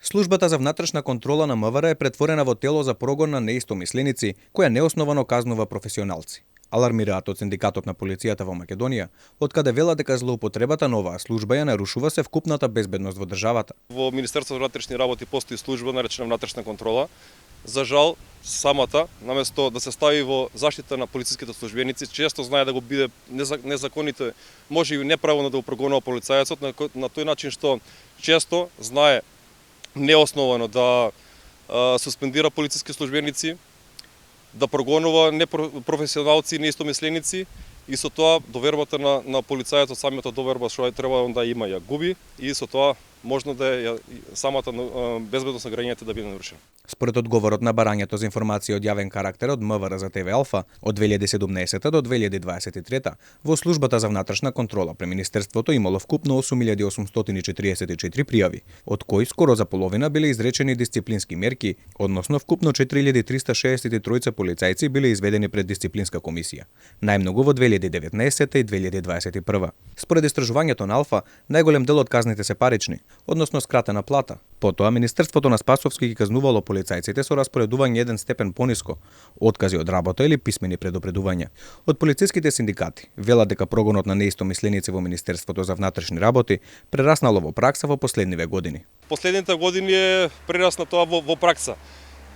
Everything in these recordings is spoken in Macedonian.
Службата за внатрешна контрола на МВР е претворена во тело за прогон на неистомисленици, која неосновано казнува професионалци. Алармираат од Синдикатот на полицијата во Македонија, од каде велат дека злоупотребата на оваа служба ја нарушува севкупната безбедност во државата. Во Министерството за внатрешни работи постои служба наречена внатрешна контрола. За жал, самата, наместо да се стави во заштита на полициските службеници, често знае да го биде незаконите, може и неправилно да го прогонува полицајецот, на тој начин што често знае неосновано да суспендира полициски службеници, да прогонува непрофесионалци и неистомисленици и со тоа довербата на полицајецот, самата доверба што треба да има ја губи и со тоа можно да е самата безбедност на граѓаните да биде нарушена. Според одговорот на барањето за информација од јавен карактер од МВР за ТВ Алфа од 2017 до 2023 во службата за внатрешна контрола при министерството имало вкупно 8844 пријави, од кои скоро за половина биле изречени дисциплински мерки, односно вкупно 4363 полицајци биле изведени пред дисциплинска комисија, најмногу во 2019 и 2021. Според истражувањето на Алфа, најголем дел од казните се парични, односно скратена плата. Потоа Министерството на Спасовски ги казнувало полицајците со распоредување еден степен пониско, откази од работа или писмени предупредувања. Од полициските синдикати велат дека прогонот на неистомисленици во Министерството за внатрешни работи прераснало во пракса во последниве години. Последните години е прерасна тоа во пракса.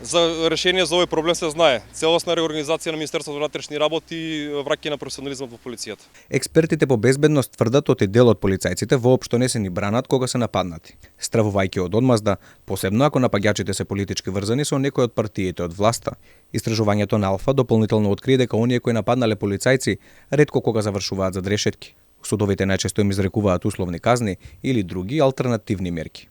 За решение за овој проблем се знае. Целосна реорганизација на Министерството за внатрешни работи и враќање на професионализмот во полицијата. Експертите по безбедност тврдат оти дел од полицајците воопшто не се ни бранат кога се нападнати, стравувајќи од одмазда, посебно ако напаѓачите се политички врзани со некој од партиите од власта. Истражувањето на Алфа дополнително открие дека оние кои нападнале полицајци ретко кога завршуваат за дрешетки. Судовите најчесто им изрекуваат условни казни или други алтернативни мерки.